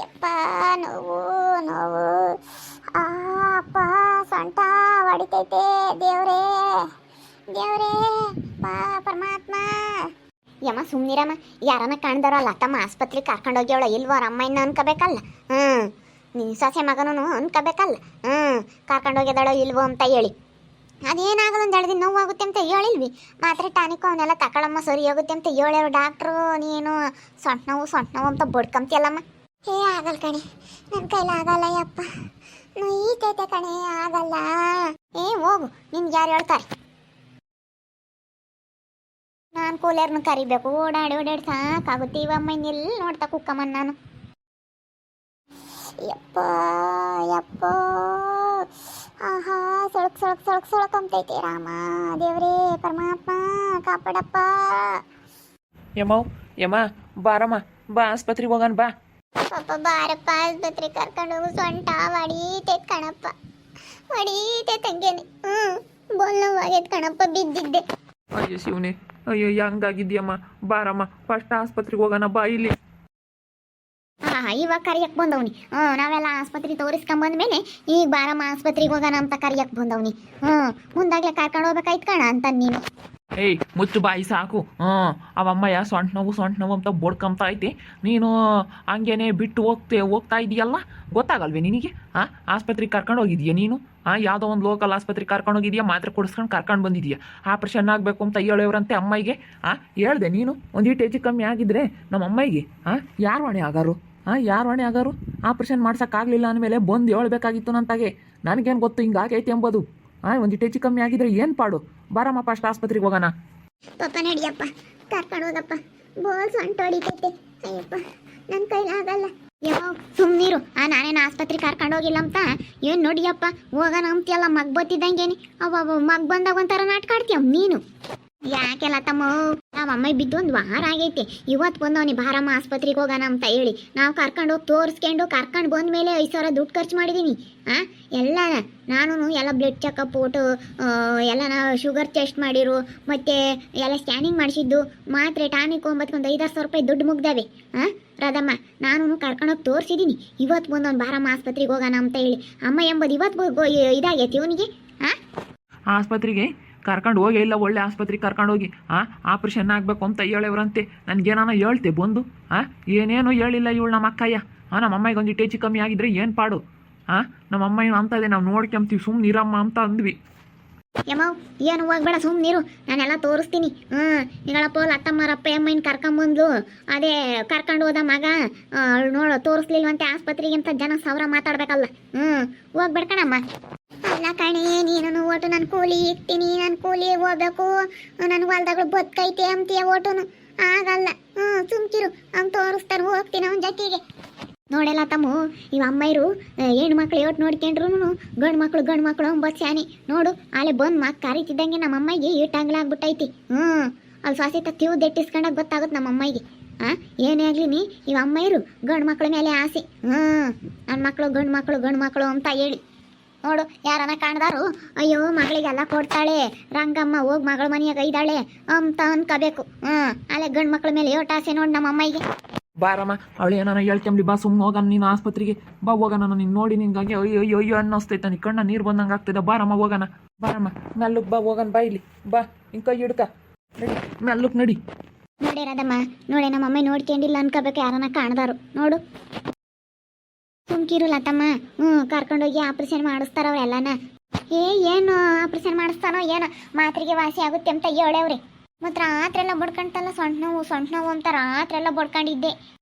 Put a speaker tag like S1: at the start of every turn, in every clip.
S1: ಯಪ್ಪ ನೋವು ನೋವು ಅಪ್ಪ ಸೊಂಟ ಹೊಡಿತೈತೆ ದೇವ್ರೇ ದೇವ್ರೇ ಪರಮಾತ್ಮ. ಯಮ್ಮ ಸುಮ್ನಿರಮ್ಮ, ಯಾರನ್ನ ಕಾಣ್ದಾರಲ್ಲ ತಮ್ಮ ಆಸ್ಪತ್ರೆಗೆ ಕರ್ಕೊಂಡೋಗ್ಯವಳ ಇಲ್ವೋ ಅಮ್ಮಯ್ಯನ ಅನ್ಕೋಬೇಕಲ್ಲ. ನೀ ಸೊಸೆ ಮಗನೂ ಅನ್ಕೋಬೇಕಲ್ಲ. ಕರ್ಕೊಂಡೋಗ್ಯದಾಳೋ ಇಲ್ವೋ ಅಂತ ಹೇಳಿ ಅದೇನಾಗಲ್ಲ ಒಂದು 2 ದಿನ ನೋವಾಗುತ್ತೆ ಅಂತ ಹೇಳಿಲ್ವಿ. ಮಾತ್ರೆ ಟಾನಿಕ್ ಅವನ್ನೆಲ್ಲ ತಗೊಳಮ್ಮ ಸರಿ ಹೋಗುತ್ತೆ ಅಂತ ಹೇಳ್ಯಾರು ಡಾಕ್ಟ್ರು. ನೀನು ಸೊಂಟ ನೋವು ಅಂತ ಬಡ್ಕೊಂತೀಯಲ್ಲಮ್ಮ. ಆಗಲ್ಲ ಕಣೆ, ನನ್ನ ಕೈಲಿ ಆಗಲ್ಲ ಯಪ್ಪ, ನೋಯ್ತೈತೆ ಕಣೆ, ಆಗಲ್ಲ. ಹೋಗು, ನಿನ್ಗೆ ಯಾರು ಹೇಳ್ತಾರೆ? ನಾನು ಕೂಲರ್ನ ಕರಿಬೇಕು, ಓಡಾಡಿ ಸಾಕಾಗುತ್ತೆ. ಇವಮ್ಮ ಇನ್ನೆಲ್ಲಿ ನೋಡ್ತಾ ಕುಕ್ಕಮ್ಮನ್ ನಾನು. ಯಪ್ಪ ಯಪ್ಪ ಆಹಾ ಸೊಳಕ್ ಅಂತೈತೆ. ರಾಮ ದೇವ್ರೇ ಪರಮಾತ್ಮ ಕಾಪಾಡಪ್ಪ.
S2: ಯಮ್ಮ ಬಾರಮ್ಮ, ಬಾ ಆಸ್ಪತ್ರೆಗೆ ಹೋಗೋಣ ಬಾ.
S1: ಪಾಪ ಬಾರಪ್ಪ ಆಸ್ಪತ್ರೆ ಕರ್ಕೊಂಡು ಹೋಗು. ಸೊಂಟ ಹೊಡೀತೈತೆ ಕಣಪ್ಪ, ಹೊಡೀತೈತೆ ತಂಗೇನೆ. ಬೋಲ್ನವಾಗೈತೆ ಕಣಪ್ಪ, ಬಿದ್ದಿದ್ದೆ.
S2: ಅಯ್ಯೋ ಶಿವನೇ, ಅಯ್ಯೋ ಹೆಂಗಾಗಿದ್ಯಮ್ಮ. ಬಾರಮ್ಮ ಫಸ್ಟ್ ಆಸ್ಪತ್ರೆಗೆ ಹೋಗೋಣ ಬಾ ಇಲ್ಲಿ.
S1: ಇವಾಗ ಕರಿಯಕ್ಕೆ ಬಂದವ್ನಿ. ನಾವೆಲ್ಲ ಆಸ್ಪತ್ರೆ ತೋರಿಸ್ಕೊಂಬಂದ್ಮೇಲೆ ಈಗ ಬಾರಮ್ಮ ಆಸ್ಪತ್ರೆಗೆ ಹೋಗೋಣ ಅಂತ ಕರಿಯಕ್ಕೆ ಬಂದವ್ನಿ. ಮುಂದಾಗ್ಲೇ ಕರ್ಕೊಂಡು ಹೋಗ್ಬೇಕಾಯ್ತು ಕಣ ಅಂತ ನೀನು.
S2: ಮುಚ್ಚು ಬಾಯಿ ಸಾಕು. ಅವಮ್ಮಯ್ಯ ಸೊಂಟ ನೋವು ಅಂತ ಬಡ್ಕೊಂತ ಐತಿ. ನೀನು ಹಂಗೇನೆ ಬಿಟ್ಟು ಹೋಗ್ತಾ ಇದೀಯಲ್ಲ, ಗೊತ್ತಾಗಲ್ವೇ ನಿನಗೆ? ಆಸ್ಪತ್ರೆಗೆ ಕರ್ಕೊಂಡು ಹೋಗಿದ್ಯಾ ನೀನು? ಯಾವುದೋ ಒಂದು ಲೋಕಲ್ ಆಸ್ಪತ್ರೆಗೆ ಕರ್ಕೊಂಡು ಹೋಗಿದ್ಯಾ, ಮಾತ್ರೆ ಕೊಡಿಸ್ಕೊಂಡು ಕರ್ಕೊಂಡು ಬಂದಿದ್ಯಾ. ಆಪ್ರೇಷನ್ ಆಗಬೇಕು ಅಂತ ಹೇಳೋರಂತೆ ಅಮ್ಮಗೆ. ಹೇಳ್ದೆ ನೀನು ಒಂದೀಟು ಹೆಚ್ಚು ಕಮ್ಮಿ ಆಗಿದ್ರೆ ನಮ್ಮ ಅಮ್ಮಗೆ ಯಾರು ಹೊಣೆ ಆಗಾರು? ಯಾರು ಹೊಣೆ ಆಗಾರು? ಆಪ್ರೇಷನ್ ಮಾಡ್ಸೋಕ್ಕಾಗಲಿಲ್ಲ ಅಂದಮೇಲೆ ಬಂದು ಹೇಳ್ಬೇಕಾಗಿತ್ತು ನಂತಾಗೆ. ನನಗೇನು ಗೊತ್ತು ಹಿಂಗಾಗೈತೆ ಎಂಬುದು. ಒಂದಿಟ್ಟು ಹೆಚ್ಚು ಕಮ್ಮಿ ಆಗಿದ್ರೆ ಏನು ಪಾಡು? ಬಾರಮ್ಮ ಫಸ್ಟ್ ಆಸ್ಪತ್ರೆಗೆ ಹೋಗೋಣ.
S1: ಪಾಪ ನಡಿಯಪ್ಪ, ಕರ್ಕೊಂಡು ಹೋಗಪ್ಪ. ಬೋಲ್ ಸೊಂಟ ಹೊಡಿತೈತೆ. ಅಯ್ಯಪ್ಪ ನನ್ನ ಕೈಲಾಗಲ್ಲ. ಸುಮ್ಮನಿರು, ನಾನೇನು ಆಸ್ಪತ್ರೆಗೆ ಕರ್ಕೊಂಡು ಹೋಗಿಲ್ಲ ಅಂತ ಏನು ನೋಡಿಯಪ್ಪ ಹೋಗೋಣ ಅಂತೀಯಲ್ಲ. ಮಗ್ ಬತ್ತಿದ್ದಂಗೇನಿ ಅವ ಮಗ್ ಬಂದಾಗ ಒಂಥರ ನಾಟಕ ಆಡ್ತೀಯ ನೀನು. ಯಾಕೆಲ್ಲ ತಮ್ಮ ನಾವು ಅಮ್ಮ ಬಿದ್ದು 1 ವಾರ ಆಗೈತೆ. ಇವತ್ತು ಬಂದವನಿ ಬಾರಮ್ಮ ಆಸ್ಪತ್ರೆಗೆ ಹೋಗೋಣ ಅಂತ ಹೇಳಿ ನಾವು ಕರ್ಕೊಂಡು ಹೋಗಿ ತೋರಿಸ್ಕೊಂಡು ಕರ್ಕೊಂಡು ಬಂದಮೇಲೆ 5,000 ದುಡ್ಡು ಖರ್ಚು ಮಾಡಿದ್ದೀನಿ. ಎಲ್ಲ ನಾನು ಎಲ್ಲ ಬ್ಲಡ್ ಚೆಕಪ್ ಫೋಟೋ ಎಲ್ಲ ನಾವು ಶುಗರ್ ಟೆಸ್ಟ್ ಮಾಡಿರು, ಮತ್ತು ಎಲ್ಲ ಸ್ಕ್ಯಾನಿಂಗ್ ಮಾಡಿಸಿದ್ದು, ಮಾತ್ರೆ ಟಾನಿಕ್ ಒಂದು 5,000 ರೂಪಾಯಿ ದುಡ್ಡು ಮುಗ್ದಾವೆ. ರಾಧಮ್ಮ ನಾನು ಕರ್ಕೊಂಡೋಗಿ ತೋರಿಸಿದ್ದೀನಿ. ಇವತ್ತು ಬಂದವನು ಬಾರಮ್ಮ ಆಸ್ಪತ್ರೆಗೆ ಹೋಗೋಣ ಅಂತ ಹೇಳಿ. ಅಮ್ಮ ಎಂಬುದು ಇವತ್ತು ಇದಾಗೈತಿ ಇವನಿಗೆ.
S2: ಆಸ್ಪತ್ರೆಗೆ ಕರ್ಕೊಂಡು ಹೋಗಿ ಇಲ್ಲ, ಒಳ್ಳೆ ಆಸ್ಪತ್ರೆಗೆ ಕರ್ಕೊಂಡು ಹೋಗಿ ಆಪ್ರೇಷನ್ ಆಗಬೇಕು ಅಂತ ಹೇಳವ್ರಂತೆ. ನನಗೇನಾನ ಹೇಳ್ತೆ ಬಂದು? ಏನೇನು ಹೇಳಿಲ್ಲ ಇವಳು ನಮ್ಮ ಅಕ್ಕಯ್ಯ. ನಮ್ಮ ಅಮ್ಮಗೆ ಒಂದಿಟ್ಟು ಹೆಚ್ಚು ಕಮ್ಮಿ ಆಗಿದ್ರೆ ಏನು ಪಾಡು? ನಮ್ಮ ಅಮ್ಮ ಏನು ಅಂತದೆ, ನಾವು ನೋಡ್ಕೊಂತೀವಿ ಸುಮ್ಮನೆ ಇರಮ್ಮ ಅಂತ ಅಂದ್ವಿ.
S1: ಯಮ್ಮವ್ ಏನು ಹೋಗ್ಬೇಡ, ಸುಮ್ಮನಿರು, ನಾನೆಲ್ಲ ತೋರಿಸ್ತೀನಿ. ನಿಗಳಪ್ಪ ಅತ್ತಮ್ಮರಪ್ಪ ಅಮ್ಮನ ಕರ್ಕೊಂಬಂದ್ಲು. ಅದೇ ಕರ್ಕೊಂಡು ಹೋದ ಮಗ ನೋಡು ತೋರಿಸ್ಲಿಲ್ವಂತೆ ಆಸ್ಪತ್ರೆಗೆ ಅಂತ ಜನ 1,000 ಮಾತಾಡ್ಬೇಕಲ್ಲ. ಹೋಗ್ಬೇಡ ಕಣಮ್ಮ. ಅಲ್ಲ ಕಣೆ, ನೀನು ಒಟ್ಟು ನನ್ನ ಕೂಲಿ ಇಕ್ತೀನಿ, ನನ್ನ ಕೂಲಿ ಹೋಗ್ಬೇಕು, ನನ್ನ ಹೊಲ್ದಾಗಳು ಬದುಕೈತೆ ಅಂತೀಯ ಒಟ್ಟುನು. ಆಗಲ್ಲ. ಸುಮ್ಕಿರು, ಅವ್ನು ತೋರಿಸ್ತಾನೆ, ಹೋಗ್ತೀನಿ ಅವನ ಜೊತೆಗೆ. ನೋಡೆಲ್ಲ ತಮ್ಮ ಇವ ಅಮ್ಮಯ್ಯರು ಹೆಣ್ಣು ಮಕ್ಳು ಒಟ್ಟು ನೋಡ್ಕೊಂಡ್ರು ಗಂಡು ಮಕ್ಳು ಅಂಬತ್ತು ಸ್ಯಾನಿ ನೋಡು. ಅಲ್ಲೇ ಬಂದು ಮಕ್ಕ ಕರೀತಿದ್ದಂಗೆ ನಮ್ಮ ಅಮ್ಮಗೆ ಈಟಂಗ್ಲಾಗ್ಬಿಟ್ಟೈತಿ. ಅಲ್ಲಿ ಸೊಸೆ ತೀವ್ ದೆಟ್ಟಿಸ್ಕೊಂಡಾಗ ಗೊತ್ತಾಗುತ್ತೆ ನಮ್ಮ ಅಮ್ಮಗೆ. ಏನೇ ಆಗಲಿ ನೀ ಇವ ಅಮ್ಮಯ್ಯರು ಗಂಡು ಮಕ್ಳ ಮೇಲೆ ಆಸೆ. ನನ್ನ ಮಕ್ಕಳು ಗಂಡು ಮಕ್ಕಳು ಅಂತ ಹೇಳಿ ನೋಡು. ಯಾರನ್ನ ಕಾಣ್ದಾರು ಅಯ್ಯೋ ಮಗಳಿಗೆಲ್ಲ ಕೊಡ್ತಾಳೆ ರಂಗಮ್ಮ, ಹೋಗಿ ಮಗಳ ಮನೆಯಾಗ ಇದ್ದಾಳೆ ಅಂತ ಅನ್ಕೋಬೇಕು. ಅಲ್ಲೇ ಗಂಡು ಮಕ್ಳ ಮೇಲೆ ಏಟ್ ಆಸೆ ನೋಡಿ ನಮ್ಮ ಅಮ್ಮಗೆ.
S2: ಬಾರಮ್ಮ, ಅವಳು ಏನಾನ ಹೇಳ್ಕೊಂಬ್ಲಿ ಬಾ, ಸುಮ್ಮನೆ ಹೋಗೋಣ ನೀನು ಆಸ್ಪತ್ರೆಗೆ ಬಾ. ಹೋಗೋಣ, ನೀನು ನೋಡಿ ನಿನ್ಗಾಗಿ ಅಯ್ಯೋ ಅಯ್ಯೋ ಅನ್ನಿಸ್ತೈತ, ನೀ ಕಣ್ಣ ನೀರು ಬಂದಂಗೆ ಆಗ್ತದೆ. ಬಾರಮ್ಮ ಹೋಗೋಣ, ಬಾರಮ್ಮ ಮೆಲ್ಲುಕ್ ಬಾ, ಹೋಗೋಣ ಬಾ. ಇಲ್ಲಿ ಬಾ, ಹಿಂಗೆ ಕೈ ಹಿಡ್ಕ ನಡಿ, ಮೆಲ್ಲುಕ್ ನಡಿ.
S1: ನೋಡಿ ರಾಧಮ್ಮ, ನೋಡಿ ನಮ್ಮ ಅಮ್ಮ ನೋಡ್ಕೊಂಡಿಲ್ಲ ಅನ್ಕೋಬೇಕು ಯಾರನ್ನ ಕಾಣ್ದಾರು ನೋಡು. ಸುಮ್ಕಿರು ಲತಮ್ಮ. ಕರ್ಕೊಂಡೋಗಿ ಆಪ್ರೇಷನ್ ಮಾಡಿಸ್ತಾರ ಅವ್ರೆಲ್ಲನ. ಏನು ಆಪ್ರೇಷನ್ ಮಾಡಿಸ್ತಾನೋ ಏನೋ, ಮಾತ್ರೆಗೆ ವಾಸಿ ಆಗುತ್ತೆ ಅಂತ ಹೇಳವ್ರಿ. ಮತ್ತು ರಾತ್ರಿ ಎಲ್ಲ ಬಡ್ಕೊಂತಲ್ಲ, ಸೊಂಟ ನೋವು ಅಂತ ರಾತ್ರಿ ಎಲ್ಲ ಬಡ್ಕೊಂಡಿದ್ದೆ.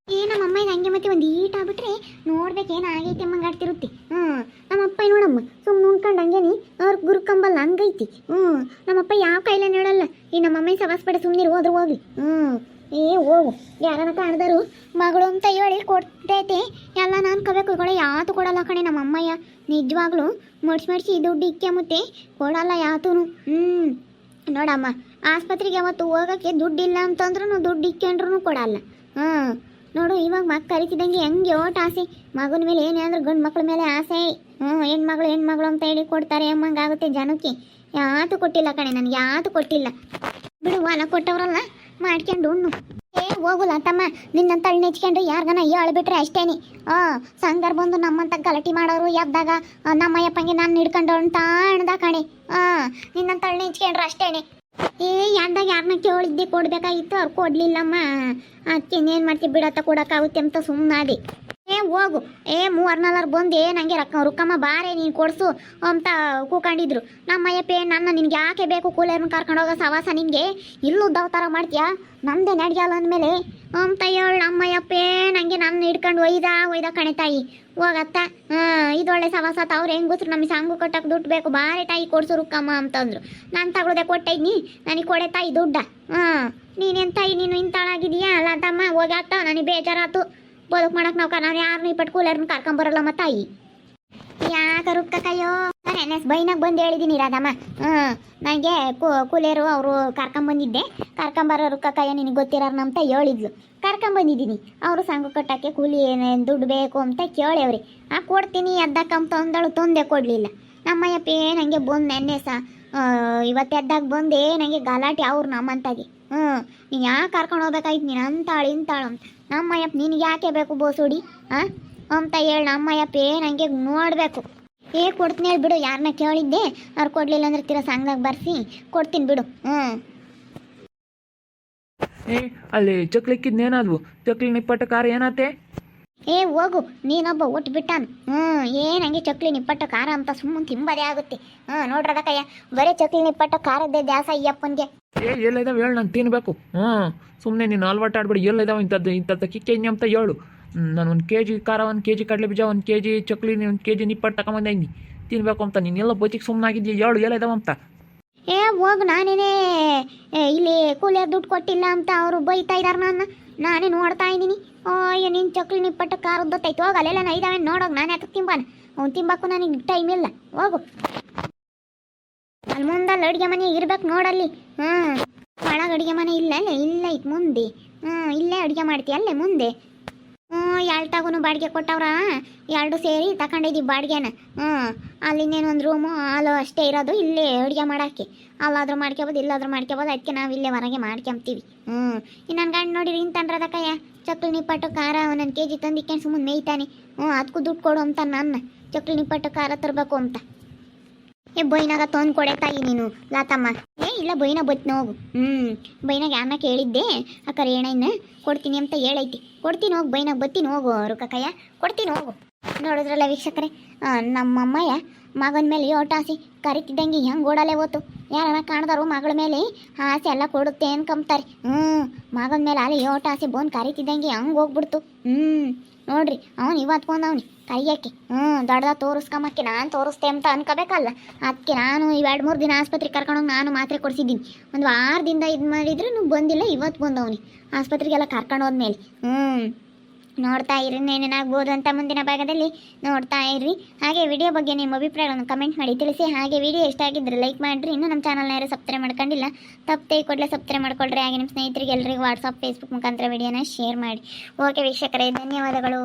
S1: ನಮ್ಮಮ್ಮ ಹಂಗೆ ಮತ್ತೆ ಒಂದು ಆಗ್ಬಿಟ್ರೆ ನೋಡ್ಬೇಕೇನು ಆಗೈತೆ ಅಮ್ಮಂಗಾಡ್ತಿರುತ್ತೆ. ನಮ್ಮಪ್ಪ ನೋಡಮ್ಮ ಸುಮ್ಮನೆ ಉಣ್ಕೊಂಡು ಹಂಗೇನಿ ಅವ್ರ ಗುರುಕಂಬಲ್ಲ ಹಂಗೈತಿ. ನಮ್ಮಪ್ಪ ಯಾವ ಕೈಲೇ ನೋಡಲ್ಲ. ನಮ್ಮಮ್ಮ ಸವಾಸ್ಪಡೆ ಸುಮ್ಮನೆ ಹೋದ್ರು ಹೋಗ್ಲಿ. ಹೋಗು, ಯಾರನ್ನ ಕಾಣ್ದರು ಮಗಳು ಅಂತ ಹೇಳಿ ಕೊಡ್ತೈತೆ ಎಲ್ಲ ನಾನು ಕಬೇಕು. ಯಾತು ಕೊಡಲ್ಲ ಕಣೆ ನಮ್ಮ ಅಮ್ಮಯ್ಯ. ನಿಜವಾಗ್ಲೂ ಮಡ್ಸಿ ದುಡ್ಡು ಇಕ್ಕೆ ಮತ್ತೆ ಕೊಡಲ್ಲ ಯಾತೂ. ನೋಡಮ್ಮ, ಆಸ್ಪತ್ರೆಗೆ ಅವತ್ತು ಹೋಗೋಕ್ಕೆ ದುಡ್ಡಿಲ್ಲ ಅಂತಂದ್ರೂ ದುಡ್ಡು ಇಕ್ಕೊಂಡ್ರೂ ಕೊಡಲ್ಲ. ನೋಡು ಇವಾಗ ಮಕ್ಕ ಕರಿತಿದ್ದಂಗೆ ಹೆಂಗೆ ಓಟ್ ಆಸೆ ಮಗನ ಮೇಲೆ. ಏನೇ ಅಂದ್ರೆ ಗಂಡು ಮಕ್ಳ ಮೇಲೆ ಆಸೆ. ಹೆಣ್ಮಗಳು ಅಂತ ಹೇಳಿ ಕೊಡ್ತಾರೆ ಅಮ್ಮಂಗಾಗುತ್ತೆ ಜನಕ್ಕೆ. ಯಾತು ಕೊಟ್ಟಿಲ್ಲ ಕಣೆ, ನನಗೆ ಯಾತು ಕೊಟ್ಟಿಲ್ಲ ಬಿಡು. ಹೊಲ ಕೊಟ್ಟವ್ರಲ್ಲ ಮಾಡ್ಕೊಂಡು ಉಣ್ಣು. ಹೋಗುಲ್ಲ ತಮ್ಮ ನಿನ್ನಂತ ಅಳ್ಳು ನೆಚ್ಕೊಂಡು ಯಾರಿಗನ ಹೇಳ್ಬಿಟ್ರೆ ಅಷ್ಟೇನಿ ಸಂಗರ್ ಬಂದು ನಮ್ಮಂತ ಗಲಾಟಿ ಮಾಡೋರು ಎದ್ದಾಗ ನಮ್ಮಯ್ಯಪ್ಪಂಗೆ ನಾನು ಹಿಡ್ಕೊಂಡು ಅಂತ ಅಣ್ದ ಕಣೆ ನಿನ್ನಂತ ಅಳ್ಳು ನೆಚ್ಕೊಂಡ್ರೆ ಅಷ್ಟೇನೆ ಯಾರ್ದಾಗ ಯಾರನ್ನ ಕೇಳಿದ್ದೆ ಕೊಡ್ಬೇಕಾಗಿತ್ತು ಅವ್ರು ಕೊಡ್ಲಿಲ್ಲಮ್ಮ ಅದಕ್ಕೆ ಇನ್ನೇನು ಮಾಡ್ತೀವಿ ಬಿಡತ್ತ ಕೊಡೋಕ್ಕಾಗುತ್ತೆ ಅಂತ ಸುಮ್ಮನಾದೆ ಹೋಗು 3-4 ಬಂದು ನನಗೆ ರುಕ್ಕಮ್ಮ ಬಾರೆ ನೀನು ಕೊಡ್ಸು ಅಂತ ಕೂಕೊಂಡಿದ್ರು ನಮ್ಮಯ್ಯಪ್ಪೇ ನನ್ನ ನಿನ್ಗೆ ಯಾಕೆ ಬೇಕು ಕೂಲರ್ನ ಕರ್ಕೊಂಡು ಹೋಗೋ ಸವಾಸ ನಿನಗೆ ಇಲ್ಲೂ ದವತಾರ ಮಾಡ್ತೀಯಾ ನಮ್ಮದೇ ನಡ್ಯಲ್ಲ ಅಂದಮೇಲೆ ಅಂತ ಹೇಳಿ ನಮ್ಮಯ್ಯಪ್ಪೇ ನನಗೆ ನನ್ನ ಹಿಡ್ಕೊಂಡು ಒಯ್ದ ಕಣೆ ತಾಯಿ ಹೋಗತ್ತ ಇದೊಳ್ಳೆ ಸವಾಸ ಅವ್ರು ಹೆಂಗೆ ಗೊತ್ತರು ನಮಗೆ ಸಾಂಗು ಕೊಟ್ಟಕ್ಕೆ ದುಡ್ಡು ಬೇಕು ಬಾರೆ ತಾಯಿ ಕೊಡ್ಸು ರುಕ್ಕಮ್ಮ ಅಂತಂದ್ರು ನಾನು ತಗೊಳ್ದೆ ಕೊಟ್ಟಿದ್ನಿ ನನಗೆ ಕೊಡೆ ತಾಯಿ ದುಡ್ಡ ನೀನೇನು ತಾಯಿ ನೀನು ಇಂತಾಳಾಗಿದೀಯಾ ಅಲ್ಲ ತಮ್ಮ ಹೋಗತ್ತ ನನಗೆ ಬೇಜಾರಾತು ಬದುಕು ಮಾಡಕ್ಕೆ ನಾವು ಯಾರನ್ನೂ ಇಪ್ಪಟ್ಟು ಕೂಲರ್ನ ಕರ್ಕೊಂಬರಲ್ಲ ತಾಯಿ ಯಾಕೆ ರುಕ್ಕಯ್ಯೋ ನಾನು NS ಬೈನಾಗ ಬಂದು ಹೇಳಿದ್ದೀನಿ ರಾಧಮ್ಮ ನನಗೆ ಕೂಲೇರು ಅವರು ಕರ್ಕೊಂಬಂದಿದ್ದೆ ಕರ್ಕೊಂಬರೋ ರುಕ್ಕಯ್ಯ ನಿನಗೆ ಗೊತ್ತಿರೋರು ಅಂತ ಹೇಳಿದ್ಲು ಕರ್ಕೊಂಬಂದಿದ್ದೀನಿ ಅವರು ಸಂಘ ಕಟ್ಟಕ್ಕೆ ಕೂಲಿ ಏನೇನು ದುಡ್ಡು ಬೇಕು ಅಂತ ಕೇಳೇವ್ರಿ ಕೊಡ್ತೀನಿ ಎದ್ದಕ್ಕಂತ ಅಂದಳು ತೊಂದೆ ಕೊಡಲಿಲ್ಲ ನಮ್ಮಯ್ಯಪ್ಪೇ ನನಗೆ ಬಂದು ನೆನ್ನೆ ಇವತ್ತು ಎದ್ದಾಗ ಬಂದೆ ನನಗೆ ಗಲಾಟೆ ಅವ್ರು ನಮ್ಮಂತಾಗಿ ನೀನು ಯಾಕೆ ಕರ್ಕೊಂಡು ಹೋಗ್ಬೇಕಾಯ್ತು ನೀನು ಅಂತಾಳು ಇಂತಾಳು ಅಂತ ನಮ್ಮಯ್ಯಪ್ಪ ನಿನಗೆ ಯಾಕೆ ಬೇಕು ಬೋಸುಡಿ ಅಂತ ಹೇಳಿ ನಮ್ಮಯ್ಯಪ್ಪೇ ನನಗೆ ನೋಡಬೇಕು ಕೊಡ್ತೀನಿ ಬಿಡು ಯಾರನ್ನ ಕೇಳಿದ್ದೆ ಅವ್ರು ಕೊಡಲಿಲ್ಲ ಅಂದ್ರೆ ತೀರಾ ಸಂಘದಾಗ ಬರ್ಸಿ ಕೊಡ್ತೀನಿ ಬಿಡು
S2: ಅಲ್ಲಿ ಚಕ್ಲಿಕ್ಕಿದ್ನೇನಾದ್ವು ಚಕ್ಲಿ ನಿಪ್ಪಟ್ಟ ಖಾರ ಏನಾತೆ
S1: ಹೋಗು ನೀನೊಬ್ಬ ಒಟ್ಟು ಬಿಟ್ಟಾನು ನಂಗೆ ಚಕ್ಲಿ ನಿಪ್ಪಟ್ಟ ಖಾರ ಅಂತ ಸುಮ್ಮನೆ ತಿಂಬದೇ ಆಗುತ್ತೆ ನೋಡ್ರದಕ್ಕಯ್ಯ ಬರೀ ಚಕ್ಲಿ ನಿಪ್ಪಟ್ಟ ಖಾರದ್ದೇ ದ್ಯಾಸ ಅಯ್ಯಪ್ಪನಿಗೆ
S2: ಎಲ್ಲಿದಾವೆ ಹೇಳು ನಾನು ತಿನ್ಬೇಕು ಸುಮ್ಮನೆ ನೀನು ಅಲ್ವಾಟ ಆಡ್ಬೇಡಿ ಎಲ್ಲಿದಾವೆ ಇಂಥದ್ದು ಕಿಕ್ಕೇನಿ ಅಂತ ಹೇಳು ನಾನು 1 kg ಖಾರ 1 kg ಕಡಲೆ ಬೀಜ 1 kg ಚಕ್ಲಿ 1 kg ನಿಪ್ಪಟ್ಟು ತಗೊಂಬಂದಿನಿ ತಿನ್ಬೇಕು ಅಂತ ನೀನೆಲ್ಲ ಬಚಿಗೆ ಸುಮ್ಮನಾಗಿದ್ದೀಯ ಹೇಳು ಎಲ್ಲಿದಾವ ಅಂತ
S1: ಹೋಗು ನಾನೇನೇ ಇಲ್ಲಿ ಕೂಲಿಯರ್ ದುಡ್ಡು ಕೊಟ್ಟಿಲ್ಲ ಅಂತ ಅವರು ಬೈತಾ ಇದ್ದಾರೆ ನಾನೇ ನೋಡ್ತಾ ಇದ್ದೀನಿ ಅಯ್ಯೋ ನೀನು ಚಕ್ಲಿ ನಿಪ್ಪಟ್ಟು ಖಾರದ್ದೈತು ಹೋಗ ಅಲ್ಲೆಲ್ಲ ಇದಾವೆ ನೋಡೋಗಿ ನಾನು ಯಾಕೆ ತಿಂಬಾನ ಅವ್ನು ತಿಂಬಾಕು ನನಗೆ ಟೈಮ್ ಇಲ್ಲ ಹೋಗು ಅಲ್ಲಿ ಮುಂದಲ್ಲಿ ಅಡುಗೆ ಮನೆ ಇರ್ಬೇಕು ನೋಡಲ್ಲಿ ಒಳಗೆ ಅಡುಗೆ ಮನೆ ಇಲ್ಲ ಇತ್ತು ಮುಂದೆ ಇಲ್ಲೇ ಅಡುಗೆ ಮಾಡ್ತೀಯ ಅಲ್ಲೇ ಮುಂದೆ ಎಲ್ಟಾಗೂ ಬಾಡಿಗೆ ಕೊಟ್ಟವ್ರ 2 ಸೇರಿ ತಗೊಂಡಿದ್ದೀವಿ ಬಾಡಿಗೆನ ಅಲ್ಲಿನ್ನೇನು ಒಂದು ರೂಮು ಹಾಲು ಅಷ್ಟೇ ಇರೋದು ಇಲ್ಲೇ ಅಡುಗೆ ಮಾಡೋಕ್ಕೆ ಅಲ್ಲಾದ್ರೂ ಮಾಡ್ಕೊಬೋದು ಇಲ್ಲಾದ್ರೂ ಮಾಡ್ಕೊಬೋದು ಅದಕ್ಕೆ ನಾವು ಇಲ್ಲೇ ಹೊರಗೆ ಮಾಡ್ಕೊಂತೀವಿ ನನ್ನ ಗಂಡು ನೋಡಿರಿ ಇಂತನ್ರದಕ್ಕಯ್ಯ ಚಕ್ಲಿ ನಿಪ್ಪಟ್ಟು ಖಾರ 1 kg ತಂದಿಕ್ಕೆ ಸುಮ್ಮನೆ ಮೇಯ್ತಾನೆ ಅದಕ್ಕೂ ದುಡ್ಡು ಕೊಡು ಅಂತ ನನ್ನ ಚಕ್ಲಿ ನಿಪ್ಪಟ್ಟು ಖಾರ ತರಬೇಕು ಅಂತ ಬೈನಾಗ ತೊಂದು ಕೊಡೆ ತಾಯಿ ನೀನು ಲಾತಮ್ಮ ಇಲ್ಲ ಬೈನ ಬತ್ನ ಹೋಗು ಬೈನಾಗ ಯಾರನ್ನ ಕೇಳಿದ್ದೆ ಅಕ್ಕರ ಏಣೈನ ಕೊಡ್ತೀನಿ ಅಂತ ಹೇಳೈತಿ ಕೊಡ್ತೀನಿ ಹೋಗು ಬೈನಾಗ ಬತ್ತೀನಿ ಹೋಗು ರುಕ್ಕಯ್ಯ ಕೊಡ್ತೀನಿ ಹೋಗು ನೋಡಿದ್ರಲ್ಲ ವೀಕ್ಷಕರೇ ನಮ್ಮಮ್ಮಯ್ಯ ಮಗನ ಮೇಲೆ ಆಸೆ ಕರಿತಿದ್ದಂಗೆ ಹೆಂಗೆ ಓಡಾಲೆ ಓತು ಯಾರನ್ನ ಕಾಣ್ದಾರು ಮಗಳ ಮೇಲೆ ಆಸೆ ಎಲ್ಲ ಕೊಡುತ್ತೆ ಅನ್ಕೊಂತಾರೆ ಮಗನ ಮೇಲೆ ಅಲ್ಲಿ ಆಸೆ ಬಂದು ಕರಿತಿದ್ದಂಗೆ ಹೆಂಗೆ ಹೋಗ್ಬಿಡ್ತು ನೋಡ್ರಿ ಅವನು ಇವತ್ತು ಬಂದವನಿ ಕೈಯಕ್ಕೆ ದೊಡ್ಡದ ತೋರಿಸ್ಕೊಂಬಕ್ಕೆ ನಾನು ತೋರಿಸ್ತೆ ಅಂತ ಅನ್ಕೋಬೇಕಲ್ಲ ಅದಕ್ಕೆ ನಾನು 2-3 ದಿನ ಆಸ್ಪತ್ರೆಗೆ ಕರ್ಕೊಂಡೋಗಿ ನಾನು ಮಾತ್ರೆ ಕೊಡಿಸಿದ್ದೀನಿ ಒಂದು 6 ದಿನದ ಇದು ಮಾಡಿದ್ರೆ ನೀವು ಬಂದಿಲ್ಲ ಇವತ್ತು ಬಂದವನಿ ಆಸ್ಪತ್ರೆಗೆಲ್ಲ ಕರ್ಕೊಂಡು ಹೋದ್ಮೇಲೆ ನೋಡ್ತಾ ಇರಿ ಏನೇನಾಗ್ಬೋದು ಅಂತ ಮುಂದಿನ ಭಾಗದಲ್ಲಿ ನೋಡ್ತಾ ಇರ್ರಿ ಹಾಗೆ ವಿಡಿಯೋ ಬಗ್ಗೆ ನಿಮ್ಮ ಅಭಿಪ್ರಾಯಗಳನ್ನು ಕಮೆಂಟ್ ಮಾಡಿ ತಿಳಿಸಿ ಹಾಗೆ ವಿಡಿಯೋ ಇಷ್ಟ ಆಗಿದ್ರೆ ಲೈಕ್ ಮಾಡಿರಿ ಇನ್ನೂ ನಮ್ಮ ಚಾನಲ್ನ ಯಾರು ಸಬ್ಸ್ಕ್ರೈಬ್ ಮಾಡ್ಕೊಂಡಿಲ್ಲ ತಪ್ಪೇ ಕೂಡಲೇ ಸಬ್ಸ್ಕ್ರೈಬ್ ಮಾಡ್ಕೊಳ್ರಿ ಹಾಗೆ ನಿಮ್ಮ ಸ್ನೇಹಿತರಿಗೆ ಎಲ್ಲರಿಗೂ ವಾಟ್ಸಪ್ ಫೇಸ್ಬುಕ್ ಮುಖಾಂತರ ವಿಡಿಯೋನ ಶೇರ್ ಮಾಡಿ ಓಕೆ ವೀಕ್ಷಕರೇ ಧನ್ಯವಾದಗಳು.